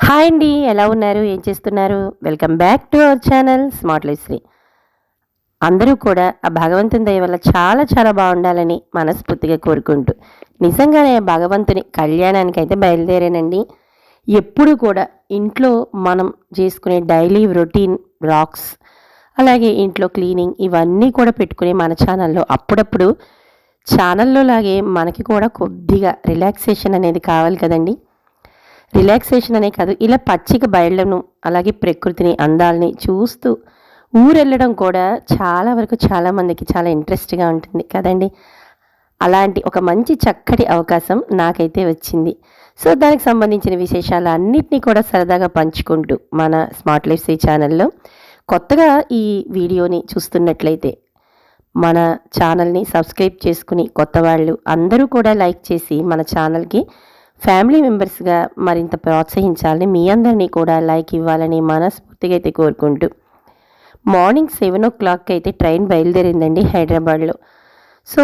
Hi అండి. ఎలా ఉన్నారు? ఏం చేస్తున్నారు? Welcome back to our channel smart life Sri. అందరూ కూడా ఆ భగవంతుని దయ వల్ల చాలా చాలా బాగుండాలని మనస్ఫూర్తిగా కోరుకుంటూ నిజంగానే ఆ భగవంతుని కళ్యాణానికైతే బయలుదేరానండి. ఎప్పుడు కూడా ఇంట్లో మనం చేసుకునే డైలీ రొటీన్ బ్లాగ్స్, అలాగే ఇంట్లో క్లీనింగ్ ఇవన్నీ కూడా పెట్టుకుని మన ఛానల్లో అప్పుడప్పుడు ఛానల్లో లాగే మనకి కూడా కొద్దిగా రిలాక్సేషన్ అనేది కావాలి కదండి. రిలాక్సేషన్ అనే కాదు, ఇలా పచ్చిక బయళ్ళను అలాగే ప్రకృతిని అందాలని చూస్తూ ఊరెళ్ళడం కూడా చాలా వరకు చాలామందికి చాలా ఇంట్రెస్ట్గా ఉంటుంది కదండి. అలాంటి ఒక మంచి చక్కటి అవకాశం నాకైతే వచ్చింది. సో దానికి సంబంధించిన విశేషాలు అన్నిటినీ కూడా సరదాగా పంచుకుంటూ మన స్మార్ట్ లైఫ్ శ్రీ ఛానల్లో కొత్తగా ఈ వీడియోని చూస్తున్నట్లయితే మన ఛానల్ని సబ్స్క్రైబ్ చేసుకుని కొత్త వాళ్ళు అందరూ కూడా లైక్ చేసి మన ఛానల్కి ఫ్యామిలీ మెంబర్స్గా మరింత ప్రోత్సహించాలని, మీ అందరినీ కూడా లైక్ ఇవ్వాలని మనస్ఫూర్తిగా అయితే కోరుకుంటూ మార్నింగ్ 7 o'clock అయితే ట్రైన్ బయలుదేరిందండి హైదరాబాద్లో. సో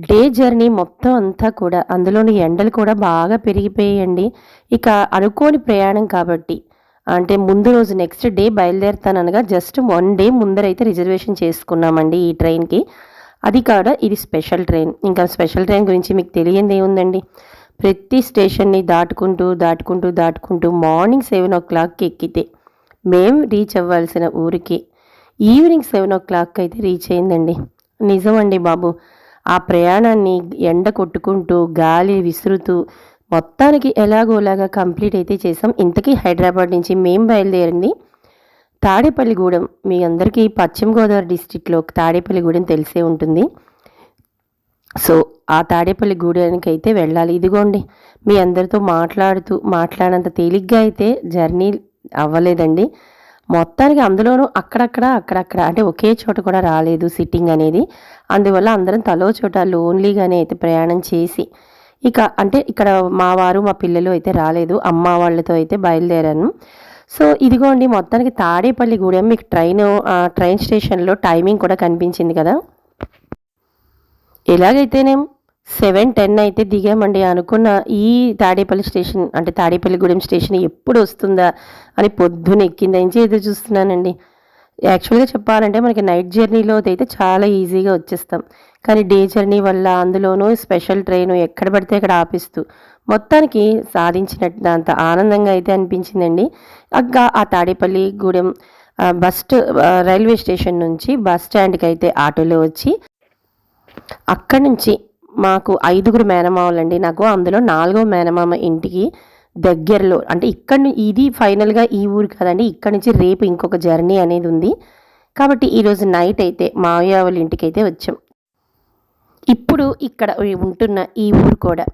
డే జర్నీ మొత్తం అంతా కూడా, అందులోని ఎండలు కూడా బాగా పెరిగిపోయాయండి. ఇక అనుకోని ప్రయాణం కాబట్టి, అంటే ముందు రోజు నెక్స్ట్ డే బయలుదేరుతాననగా జస్ట్ 1 day ముందరైతే రిజర్వేషన్ చేసుకున్నామండి ఈ ట్రైన్కి. అది కాడ ఇది స్పెషల్ ట్రైన్. ఇంకా స్పెషల్ ట్రైన్ గురించి మీకు తెలియంది ఏముందండి. ప్రతి స్టేషన్ని దాటుకుంటూ మార్నింగ్ 7 o'clock ఎక్కితే మేము రీచ్ అవ్వాల్సిన ఊరికి ఈవినింగ్ 7 o'clock అయితే రీచ్ అయిందండి. నిజమండి బాబు. ఆ ప్రయాణాన్ని ఎండ కొట్టుకుంటూ గాలి విసురుతూ మొత్తానికి ఎలాగోలాగా కంప్లీట్ అయితే చేసాం. ఇంతకీ హైదరాబాద్ నుంచి మేము బయలుదేరింది తాడేపల్లిగూడెం. మీ అందరికీ పశ్చిమ గోదావరి డిస్టిక్లో తాడేపల్లిగూడెం తెలిసే ఉంటుంది. సో ఆ తాడేపల్లిగూడెనికి అయితే వెళ్ళాలి. ఇదిగోండి, మీ అందరితో మాట్లాడినంత తేలిగ్గా అయితే జర్నీ అవ్వలేదండి. మొత్తానికి అందులోనూ అక్కడక్కడ అంటే ఒకే చోట కూడా రాలేదు సిట్టింగ్ అనేది. అందువల్ల అందరం తలో చోట లోన్లీగానే అయితే ప్రయాణం చేసి, ఇక అంటే ఇక్కడ మా వారు మా పిల్లలు అయితే రాలేదు, అమ్మ వాళ్ళతో అయితే బయలుదేరాను. సో ఇదిగోండి, మొత్తానికి తాడేపల్లిగూడెం మీకు ట్రైన్ స్టేషన్లో టైమింగ్ కూడా కనిపించింది కదా. ఎలాగైతేనేం 7:10 అయితే దిగామండి. అనుకున్న ఈ తాడేపల్లి స్టేషన్ అంటే తాడేపల్లిగూడెం స్టేషన్ ఎప్పుడు వస్తుందా అని పొద్దున ఎక్కింది నుంచి ఎదురు చూస్తున్నానండి. యాక్చువల్గా చెప్పాలంటే మనకి నైట్ జర్నీలో అయితే చాలా ఈజీగా వచ్చేస్తాం. కానీ డే జర్నీ వల్ల, అందులోనూ స్పెషల్ ట్రైను ఎక్కడ పడితే అక్కడ ఆపిస్తూ మొత్తానికి సాధించినట్టు అంత ఆనందంగా అయితే అనిపించిందండి. ఆ తాడేపల్లిగూడెం రైల్వే స్టేషన్ నుంచి బస్ స్టాండ్కి అయితే ఆటోలో వచ్చి, అక్కడి నుంచి మాకు 5 మేనమామలండి నాకు. అందులో 4వ మేనమామ ఇంటికి దగ్గరలో, అంటే ఇది ఫైనల్గా ఈ ఊరు కదండి. ఇక్కడ నుంచి రేపు ఇంకొక జర్నీ అనేది ఉంది కాబట్టి ఈరోజు నైట్ అయితే మావయ్య వాళ్ళ ఇంటికి అయితే వచ్చాం. ఇప్పుడు ఇక్కడ ఉంటున్న ఈ ఊరు కూడా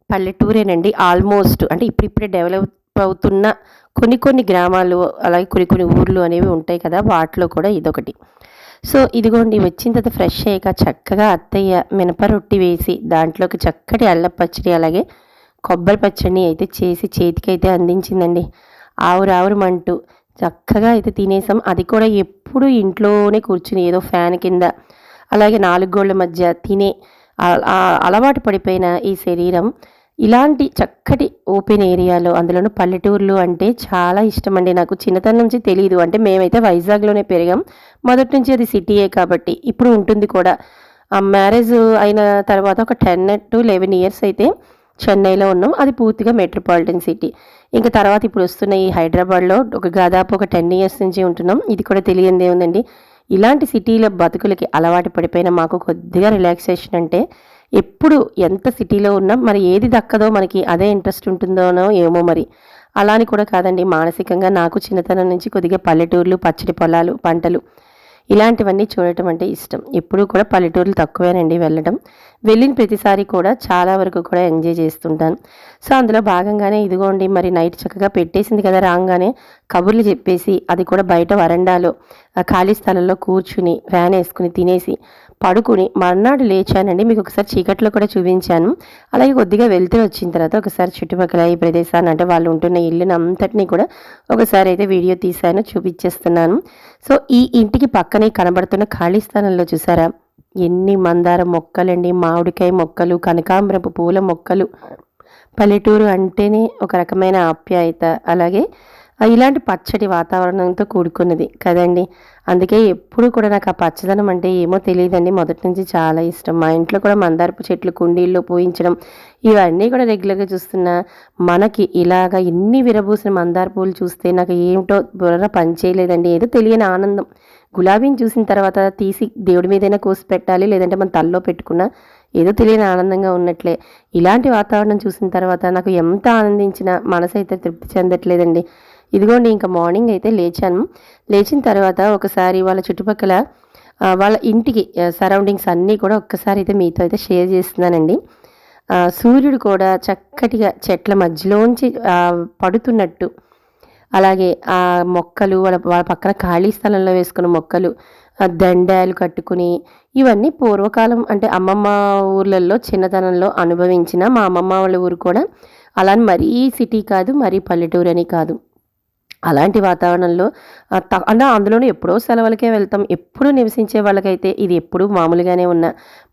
పల్లెటూరేనండి ఆల్మోస్ట్. అంటే ఇప్పుడిప్పుడే డెవలప్ అవుతున్న కొన్ని గ్రామాలు, అలాగే కొన్ని ఊర్లు అనేవి ఉంటాయి కదా, వాటిలో కూడా ఇదొకటి. సో ఇదిగోండి, వచ్చిన తర్వాత ఫ్రెష్ అయ్యాక చక్కగా అత్తయ్య మినప రొట్టి వేసి దాంట్లోకి చక్కటి అల్లం పచ్చడి అలాగే కొబ్బరి పచ్చడిని అయితే చేసి చేతికైతే అందించిందండి. ఆవురావురమంటూ చక్కగా అయితే తినేసాం. అది కూడా ఎప్పుడు ఇంట్లోనే కూర్చుని ఏదో ఫ్యాన్ కింద అలాగే 4 గోళ్ల మధ్య తినే అలవాటు పడిపోయిన ఈ శరీరం ఇలాంటి చక్కటి ఓపెన్ ఏరియాలో, అందులోనూ పల్లెటూర్లు అంటే చాలా ఇష్టం అండి నాకు. చిన్నతనం నుంచి తెలియదు, అంటే మేమైతే వైజాగ్లోనే పెరిగాం. మొదటి నుంచి అది సిటీయే కాబట్టి ఇప్పుడు ఉంటుంది కూడా. ఆ మ్యారేజ్ అయిన తర్వాత ఒక 10 to 11 years అయితే చెన్నైలో ఉన్నాం. అది పూర్తిగా మెట్రోపాలిటన్ సిటీ. ఇంకా తర్వాత ఇప్పుడు వస్తున్న ఈ హైదరాబాద్లో దాదాపు ఒక 10 years నుంచి ఉంటున్నాం. ఇది కూడా తెలియందే ఉందండి. ఇలాంటి సిటీల బతుకులకి అలవాటు పడిపోయిన మాకు కొద్దిగా రిలాక్సేషన్ అంటే, ఎప్పుడు ఎంత సిటీలో ఉన్నా మరి ఏది దక్కదో మనకి అదే ఇంట్రెస్ట్ ఉంటుందోనో ఏమో మరి. అలా అని కూడా కాదండి, మానసికంగా నాకు చిన్నతనం నుంచి కొద్దిగా పల్లెటూర్లు, పచ్చడి పొలాలు, పంటలు ఇలాంటివన్నీ చూడటం అంటే ఇష్టం. ఎప్పుడూ కూడా పల్లెటూర్లు తక్కువేనండి వెళ్ళడం. వెళ్ళిన ప్రతిసారి కూడా చాలా వరకు కూడా ఎంజాయ్ చేస్తుంటాను. సో అందులో భాగంగానే ఇదిగోండి, మరి నైట్ చక్కగా పెట్టేసింది కదా, రాగానే కబుర్లు చెప్పేసి అది కూడా బయట వరండాలో ఖాళీ స్థలంలో కూర్చుని ఫ్యాన్ వేసుకుని తినేసి పడుకుని మర్నాడు లేచానండి. మీకు ఒకసారి చీకట్లో కూడా చూపించాను. అలాగే కొద్దిగా వెళ్తే వచ్చిన తర్వాత ఒకసారి చుట్టుపక్కల ఈ ప్రదేశాన్ని, అంటే వాళ్ళు ఉంటున్న ఇల్లుని అంతటినీ కూడా ఒకసారి అయితే వీడియో తీశాను, చూపించేస్తున్నాను. సో ఈ ఇంటికి పక్కనే కనబడుతున్న ఖాళీ స్థలంలో చూసారా ఎన్ని మందార మొక్కలండి, మామిడికాయ మొక్కలు, కనకాంబరపు పూల మొక్కలు, పల్లెటూరు అంటేనే ఒక రకమైన ఆప్యాయత, అలాగే ఇలాంటి పచ్చటి వాతావరణంతో కూడుకున్నది కదండీ! అందుకే ఎప్పుడు కూడా నాకు ఆ పచ్చదనం అంటే ఏమో తెలీదండి. మొదటి నుంచి చాలా ఇష్టం. మా ఇంట్లో కూడా మందారపు చెట్లు కుండీల్లో పూయించడం, ఇవన్నీ కూడా రెగ్యులర్‌గా చూస్తున్నా. మనకి ఇలాగ ఇన్ని విరబూసిన మందార పూలు చూస్తే నాకు ఏమిటో బుర్ర పని చేయలేదండి. ఏదో తెలియని ఆనందం. గులాబీని చూసిన తర్వాత తీసి దేవుడి మీదైనా కోసి పెట్టాలి, లేదంటే మన తలలో పెట్టుకున్నా ఏదో తెలియని ఆనందంగా ఉన్నట్లే. ఇలాంటి వాతావరణం చూసిన తర్వాత నాకు ఎంత ఆనందించినా మనసైతే తృప్తి చెందట్లేదండి. ఇదిగోండి ఇంక మార్నింగ్ అయితే లేచాను. లేచిన తర్వాత ఒకసారి వాళ్ళ చుట్టుపక్కల వాళ్ళ ఇంటికి సరౌండింగ్స్ అన్నీ కూడా ఒక్కసారి అయితే మీతో అయితే షేర్ చేస్తున్నానండి. సూర్యుడు కూడా చక్కటిగా చెట్ల మధ్యలోంచి పడుతున్నట్టు, అలాగే మొక్కలు వాళ్ళ వాళ్ళ పక్కన ఖాళీ స్థలంలో వేసుకున్న మొక్కలు, దండాలు కట్టుకుని, ఇవన్నీ పూర్వకాలం అంటే అమ్మమ్మ ఊర్లలో చిన్నతనంలో అనుభవించిన మా అమ్మమ్మ వాళ్ళ ఊరు కూడా అలా అని మరీ సిటీ కాదు, మరీ పల్లెటూరని కాదు. అలాంటి వాతావరణంలో అంటే అందులోనూ ఎప్పుడో సెలవులకే వెళ్తాం. ఎప్పుడూ నివసించే వాళ్ళకైతే ఇది ఎప్పుడూ మామూలుగానే ఉన్న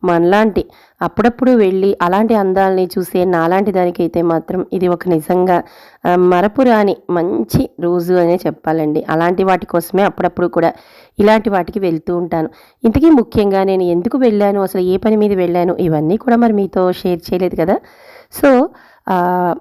మనలాంటి అప్పుడప్పుడు వెళ్ళి అలాంటి అందాలని చూసే నాలాంటి దానికైతే మాత్రం ఇది ఒక నిజంగా మరపురాని మంచి రోజు అనే చెప్పాలండి. అలాంటి వాటి కోసమే అప్పుడప్పుడు కూడా ఇలాంటి వాటికి వెళ్తూ ఉంటాను. ఇంతకీ ముఖ్యంగా నేను ఎందుకు వెళ్ళాను, అసలు ఏ పని మీద వెళ్ళాను, ఇవన్నీ కూడా మరి మీతో షేర్ చేయలేదు కదా! సో, ఆహ్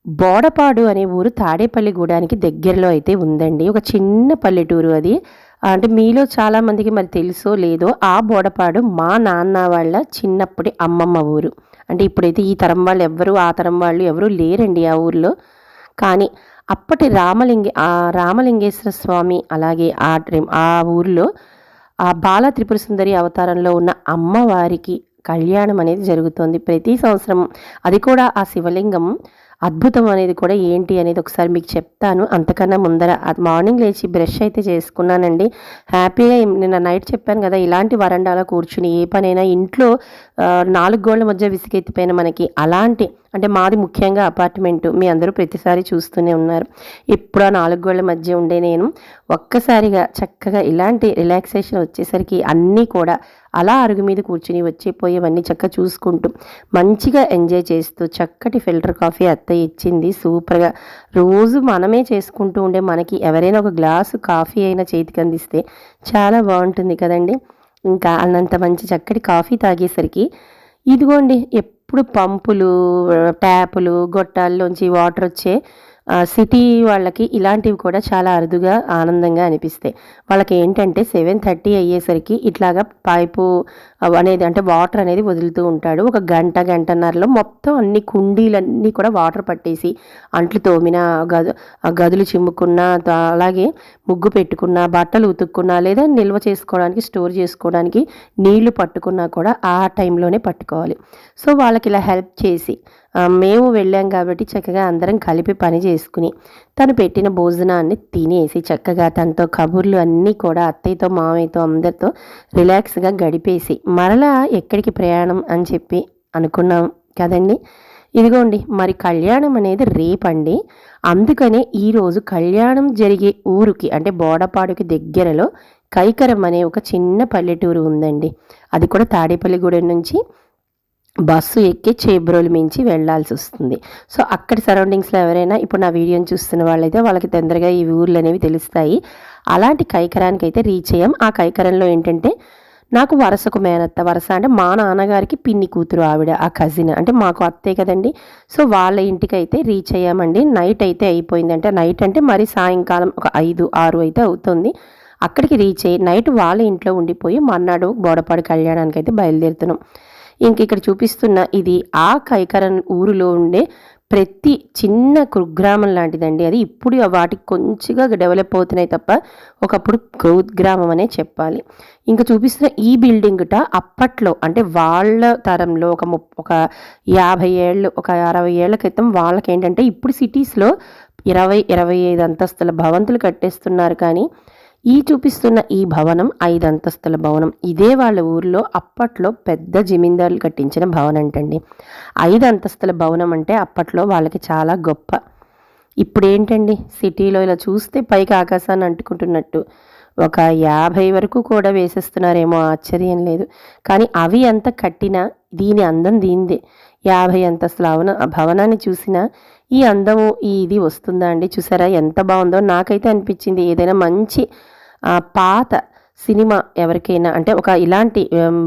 బోడపాడు అనే ఊరు తాడేపల్లిగూడానికి దగ్గరలో అయితే ఉందండి. ఒక చిన్న పల్లెటూరు అది. అంటే మీలో చాలామందికి మరి తెలుసో లేదో ఆ బోడపాడు మా నాన్న వాళ్ళ చిన్నప్పటి అమ్మమ్మ ఊరు. అంటే ఇప్పుడైతే ఈ తరం వాళ్ళు ఎవ్వరు, ఆ తరం వాళ్ళు ఎవరు లేరండి ఆ ఊర్లో. కానీ అప్పటి రామలింగేశ్వర స్వామి, అలాగే ఆ ఊర్లో ఆ బాల త్రిపుర సుందరి అవతారంలో ఉన్న అమ్మవారికి కళ్యాణం అనేది జరుగుతుంది ప్రతి సంవత్సరం. అది కూడా ఆ శివలింగం అద్భుతం అనేది కూడా ఏంటి అనేది ఒకసారి మీకు చెప్తాను. అంతకన్నా ముందర మార్నింగ్ లేచి బ్రష్ అయితే చేసుకున్నానండి. హ్యాపీగా నిన్న నైట్ చెప్పాను కదా, ఇలాంటి వరండాలో కూర్చుని ఏ పనైనా ఇంట్లో 4 గోళ్ల మధ్య విసిగెత్తిపోయిన మనకి అలాంటి, అంటే మాది ముఖ్యంగా అపార్ట్మెంటు. మీ అందరూ ప్రతిసారి చూస్తూనే ఉన్నారు. ఇప్పుడు ఆ 4 గోళ్ల మధ్య ఉండే నేను ఒక్కసారిగా చక్కగా ఇలాంటి రిలాక్సేషన్ వచ్చేసరికి అన్నీ కూడా అలా అరుగు మీద కూర్చుని వచ్చేపోయేవన్నీ చక్కగా చూసుకుంటూ మంచిగా ఎంజాయ్ చేస్తూ చక్కటి ఫిల్టర్ కాఫీ అత్తయ్య ఇచ్చింది సూపర్గా. రోజు మనమే చేసుకుంటూ ఉండే మనకి ఎవరైనా ఒక గ్లాసు కాఫీ అయినా చేతికి అందిస్తే చాలా బాగుంటుంది కదండి. ఇంకా అన్నంత మంచి చక్కటి కాఫీ తాగేసరికి ఇదిగోండి ఎప్పుడు పంపులు, ట్యాపులు, గొట్టాల్లోంచి వాటర్ వచ్చే సిటీ వాళ్ళకి ఇలాంటివి కూడా చాలా అరుదుగా ఆనందంగా అనిపిస్తాయి. వాళ్ళకి ఏంటంటే 7:30 అయ్యేసరికి ఇట్లాగా పైపు అనేది, అంటే వాటర్ అనేది వదులుతూ ఉంటాడు. ఒక గంట గంటన్నరలో మొత్తం అన్ని కుండీలన్నీ కూడా వాటర్ పట్టేసి అంట్లు తోమిన, గదులు చిమ్ముకున్న, అలాగే ముగ్గు పెట్టుకున్న, బట్టలు ఉతుక్కున్నా, లేదా నిల్వ చేసుకోవడానికి స్టోర్ చేసుకోవడానికి నీళ్లు పట్టుకున్నా కూడా ఆ టైంలోనే పట్టుకోవాలి. సో వాళ్ళకి ఇలా హెల్ప్ చేసి మేము వెళ్ళాం కాబట్టి చక్కగా అందరం కలిపి పని చేసుకుని తను పెట్టిన భోజనాన్ని తినేసి చక్కగా తనతో కబుర్లు అన్నీ కూడా అత్తయ్యతో మామయ్యతో అందరితో రిలాక్స్గా గడిపేసి మరలా ఎక్కడికి ప్రయాణం అని చెప్పి అనుకున్నాం కదండి. ఇదిగోండి మరి కళ్యాణం అనేది రేపండి. అందుకనే ఈరోజు కళ్యాణం జరిగే ఊరికి అంటే బోడపాడుకి దగ్గరలో కైకరం అనే ఒక చిన్న పల్లెటూరు ఉందండి. అది కూడా తాడేపల్లిగూడెం నుంచి బస్సు ఎక్కి చేబ్రోలు మించి వెళ్ళాల్సి వస్తుంది. సో అక్కడి సరౌండింగ్స్లో ఎవరైనా ఇప్పుడు నా వీడియోని చూస్తున్న వాళ్ళైతే వాళ్ళకి తొందరగా ఈ ఊర్లు అనేవి తెలుస్తాయి. అలాంటి కైకరానికి అయితే రీచ్ అయ్యాం. ఆ కైకరంలో ఏంటంటే నాకు వరసకు మేనత్త, వరస అంటే మా నాన్నగారికి పిన్ని కూతురు ఆవిడ, ఆ కజిన్ అంటే మాకు అత్తే కదండి. సో వాళ్ళ ఇంటికి అయితే రీచ్ అయ్యామండి. నైట్ అయితే అయిపోయింది. అంటే నైట్ అంటే మరి సాయంకాలం ఒక 5, 6 అయితే అవుతుంది. అక్కడికి రీచ్ అయ్యి నైట్ వాళ్ళ ఇంట్లో ఉండిపోయి మర్నాడు బోడపాడు కళ్యాణానికి అయితే బయలుదేరుతున్నాం. ఇంక ఇక్కడ చూపిస్తున్న ఇది ఆ కైకరన్ ఊరిలో ఉండే ప్రతి చిన్న కుగ్రామం లాంటిదండి. అది ఇప్పుడు వాటికి కొంచెంగా డెవలప్ అవుతున్నాయి తప్ప ఒకప్పుడు కుగ్రామం అనే చెప్పాలి. ఇంకా చూపిస్తున్న ఈ బిల్డింగ్ట అప్పట్లో అంటే వాళ్ళ తరంలో ఒక 50 ఏళ్ళు, ఒక 60 ఏళ్ల క్రితం వాళ్ళకి ఏంటంటే ఇప్పుడు సిటీస్లో 20-25 అంతస్తుల భవంతులు కట్టేస్తున్నారు. కానీ ఈ చూపిస్తున్న ఈ భవనం 5 అంతస్తుల భవనం. ఇదే వాళ్ళ ఊర్లో అప్పట్లో పెద్ద జమీందారులు కట్టించిన భవనం అంటండి. 5 అంతస్తుల భవనం అంటే అప్పట్లో వాళ్ళకి చాలా గొప్ప. ఇప్పుడు ఏంటండి సిటీలో ఇలా చూస్తే పైకి ఆకాశాన్ని అంటుకుంటున్నట్టు ఒక 50 వరకు కూడా వేసేస్తున్నారేమో, ఆశ్చర్యం లేదు. కానీ అవి ఎంత కట్టినా దీని అందం దీనిదే. 50 అంతస్తుల భవనాన్ని చూసినా ఈ అందము ఇది వస్తుందా అండి? చూసారా ఎంత బాగుందో? నాకైతే అనిపించింది ఏదైనా మంచి పాత సినిమా ఎవరికైనా అంటే ఒక ఇలాంటి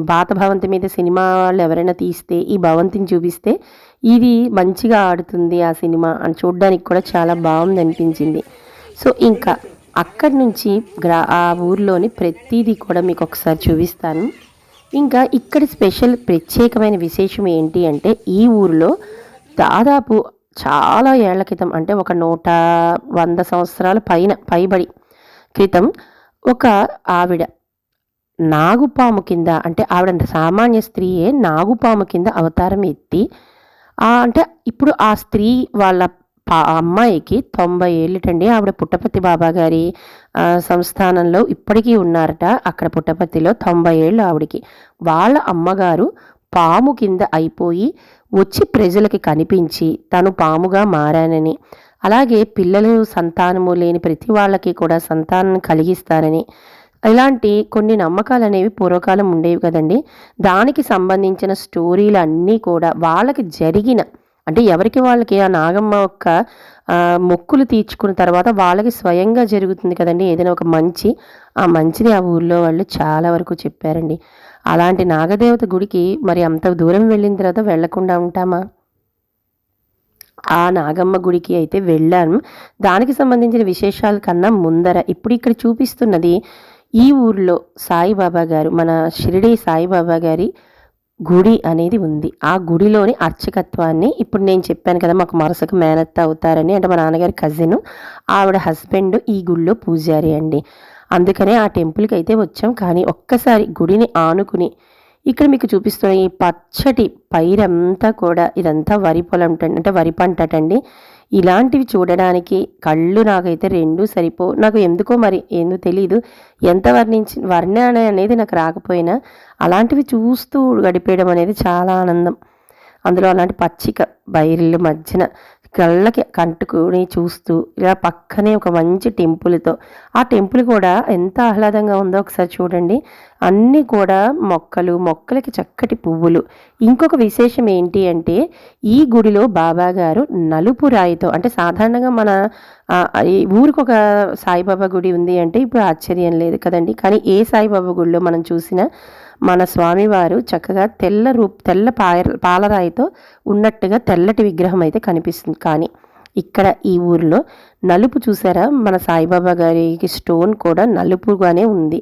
పాత భవంతి మీద సినిమా వాళ్ళు ఎవరైనా తీస్తే ఈ భవంతిని చూపిస్తే ఇది మంచిగా ఆడుతుంది ఆ సినిమా అని చూడడానికి కూడా చాలా బాగుంది అనిపించింది. సో ఇంకా అక్కడి నుంచి ఆ ఊర్లోని ప్రతిదీ కూడా మీకు ఒకసారి చూపిస్తాను. ఇంకా ఇక్కడ స్పెషల్ ప్రత్యేకమైన విశేషం ఏంటి అంటే ఈ ఊరిలో దాదాపు చాలా ఏళ్ల క్రితం అంటే ఒక 100 సంవత్సరాల పైబడి క్రితం ఒక ఆవిడ నాగుపాము కింద అంటే ఆవిడ సామాన్య స్త్రీయే నాగుపాము కింద అవతారం ఎత్తి అంటే ఇప్పుడు ఆ స్త్రీ వాళ్ళ అమ్మాయికి 90 ఏళ్ళటండి. ఆవిడ పుట్టపర్తి బాబా గారి సంస్థానంలో ఇప్పటికీ ఉన్నారట. అక్కడ పుట్టపర్తిలో 90 ఏళ్ళు ఆవిడికి. వాళ్ళ అమ్మగారు పాము కింద అయిపోయి వచ్చి ప్రజలకి కనిపించి తను పాముగా మారానని, అలాగే పిల్లలు సంతానము లేని ప్రతి వాళ్ళకి కూడా సంతానం కలిగిస్తారని, ఇలాంటి కొన్ని నమ్మకాలు అనేవి పూర్వకాలం ఉండేవి కదండి. దానికి సంబంధించిన స్టోరీలు అన్నీ కూడా వాళ్ళకి జరిగిన అంటే ఎవరికి వాళ్ళకి ఆ నాగమ్మ యొక్క మొక్కులు తీర్చుకున్న తర్వాత వాళ్ళకి స్వయంగా జరుగుతుంది కదండి ఏదైనా ఒక ఆ మంచిని ఆ ఊళ్ళో వాళ్ళు చాలా వరకు చెప్పారండి. అలాంటి నాగదేవత గుడికి మరి అంత దూరం వెళ్ళిన తర్వాత వెళ్లకుండా ఉంటామా? ఆ నాగమ్మ గుడికి అయితే వెళ్ళాను. దానికి సంబంధించిన విశేషాల కన్నా ముందర ఇప్పుడు ఇక్కడ చూపిస్తున్నది ఈ ఊర్లో సాయిబాబా గారు, మన షిరిడి సాయిబాబా గారి గుడి అనేది ఉంది. ఆ గుడిలోని అర్చకత్వాన్ని ఇప్పుడు నేను చెప్పాను కదా, మాకు మరసకు మేనత్త అవుతారని, అంటే మా నాన్నగారి కజిన్, ఆవిడ హస్బెండ్ ఈ గుడిలో పూజారి అండి. అందుకనే ఆ టెంపుల్కి అయితే వచ్చాం. కానీ ఒక్కసారి గుడిని ఆనుకుని ఇక్కడ మీకు చూపిస్తున్న ఈ పచ్చటి పైరంతా కూడా ఇదంతా వరి పొలం అంటే వరి పంటటండి. ఇలాంటివి చూడడానికి కళ్ళు నాకైతే రెండూ నాకు ఎందుకో మరి ఏందో తెలీదు, ఎంత వర్ణన అనేది నాకు రాకపోయినా అలాంటివి చూస్తూ గడిపేయడం అనేది చాలా ఆనందం. అందులో అలాంటి పచ్చిక బయలు మధ్యన కళ్ళకి కంటుకుని చూస్తూ ఇలా పక్కనే ఒక మంచి టెంపుల్తో, ఆ టెంపుల్ కూడా ఎంత ఆహ్లాదంగా ఉందో ఒకసారి చూడండి. అన్నీ కూడా మొక్కలకి చక్కటి పువ్వులు. ఇంకొక విశేషం ఏంటి అంటే ఈ గుడిలో బాబా గారు నలుపు రాయితో, అంటే సాధారణంగా మన ఈ ఊరికి ఒక సాయిబాబా గుడి ఉంది అంటే ఇప్పుడు ఆశ్చర్యం లేదు కదండి. కానీ ఏ సాయిబాబా గుడిలో మనం చూసినా మన స్వామివారు చక్కగా తెల్ల పాలరాయితో ఉన్నట్టుగా తెల్లటి విగ్రహం అయితే కనిపిస్తుంది. కానీ ఇక్కడ ఈ ఊరిలో నలుపు చూసారా, మన సాయిబాబా గారికి స్టోన్ కూడా నలుపుగానే ఉంది.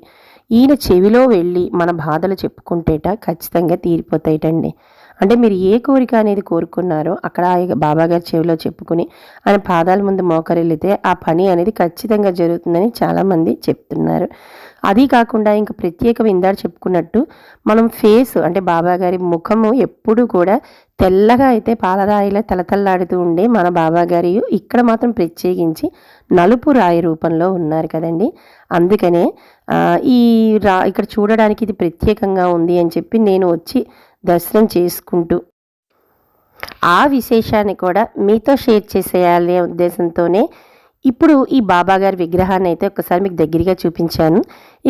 ఈయన చెవిలో వెళ్ళి మన బాధలు చెప్పుకుంటేట ఖచ్చితంగా తీరిపోతాయిటండి. అంటే మీరు ఏ కోరిక అనేది కోరుకున్నారో అక్కడ బాబాగారి చెవిలో చెప్పుకుని ఆయన పాదాల ముందు మోకరిల్లితే ఆ పని అనేది ఖచ్చితంగా జరుగుతుందని చాలామంది చెప్తున్నారు. అది కాకుండా ఇంకా ప్రత్యేకం ఇందాక చెప్పుకున్నట్టు మనం ఫేస్ అంటే బాబాగారి ముఖము ఎప్పుడు కూడా తెల్లగా అయితే పాలరాయిలా తలతల్లాడుతూ ఉండే మన బాబాగారి ఇక్కడ మాత్రం ప్రత్యేకించి నలుపు రాయి రూపంలో ఉన్నారు కదండి. అందుకనే ఇక్కడ చూడడానికి ఇది ప్రత్యేకంగా ఉంది అని చెప్పి నేను వచ్చి దర్శనం చేసుకుంటూ ఆ విశేషాన్ని కూడా మీతో షేర్ చేసేయాలి అనే ఉద్దేశంతోనే ఇప్పుడు ఈ బాబాగారి విగ్రహాన్ని అయితే ఒకసారి మీకు దగ్గరగా చూపించాను.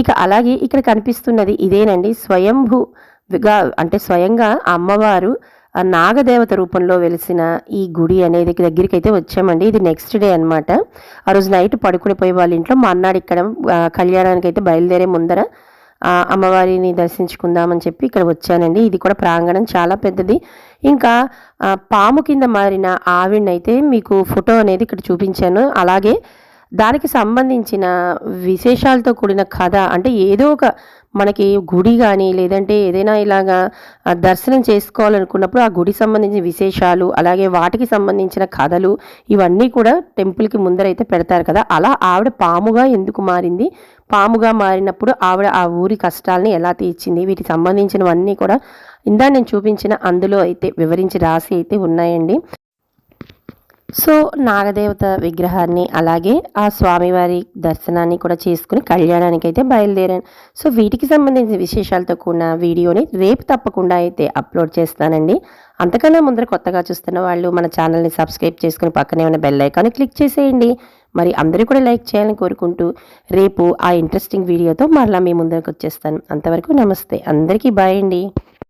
ఇక అలాగే ఇక్కడ కనిపిస్తున్నది ఇదేనండి, స్వయంభూగా అంటే స్వయంగా అమ్మవారు నాగదేవత రూపంలో వెలిసిన ఈ గుడి అనేది దగ్గరికి అయితే వచ్చామండి. ఇది నెక్స్ట్ డే అనమాట. ఆ రోజు నైట్ పడుకునిపోయి వాళ్ళ ఇంట్లో మా అన్నాడు ఇక్కడ కళ్యాణానికి అయితే బయలుదేరే ముందర అమ్మవారిని దర్శించుకుందామని చెప్పి ఇక్కడ వచ్చానండి. ఇది కూడా ప్రాంగణం చాలా పెద్దది. ఇంకా పాము కింద మారిన ఆవిడనైతే మీకు ఫోటో అనేది ఇక్కడ చూపించాను. అలాగే దానికి సంబంధించిన విశేషాలతో కూడిన కథ, అంటే ఏదో ఒక మనకి గుడి కానీ లేదంటే ఏదైనా ఇలాగా దర్శనం చేసుకోవాలనుకున్నప్పుడు ఆ గుడి సంబంధించిన విశేషాలు, అలాగే వాటికి సంబంధించిన కథలు ఇవన్నీ కూడా టెంపుల్కి ముందరైతే పెడతారు కదా. అలా ఆవిడ పాముగా ఎందుకు మారింది, పాముగా మారినప్పుడు ఆవిడ ఆ ఊరి కష్టాలని ఎలా తీర్చింది, వీటికి సంబంధించినవన్నీ కూడా నేను చూపించిన అందులో అయితే వివరించి రాసి అయితే ఉన్నాయండి. సో నాగదేవత విగ్రహాన్ని అలాగే ఆ స్వామివారి దర్శనాన్ని కూడా చేసుకుని కళ్యాణానికి అయితే బయలుదేరాను. సో వీటికి సంబంధించిన విశేషాలతో కూడిన వీడియోని రేపు తప్పకుండా అయితే అప్లోడ్ చేస్తానండి. అంతకన్నా ముందర కొత్తగా చూస్తున్న వాళ్ళు మన ఛానల్ని సబ్స్క్రైబ్ చేసుకుని పక్కనే ఉన్న బెల్ ఐకాన్ని క్లిక్ చేసేయండి. మరి అందరూ కూడా లైక్ చేయాలని కోరుకుంటూ రేపు ఆ ఇంట్రెస్టింగ్ వీడియోతో మరలా మీ ముందరకు వచ్చేస్తాను. అంతవరకు నమస్తే, అందరికీ బాయ్ అండి.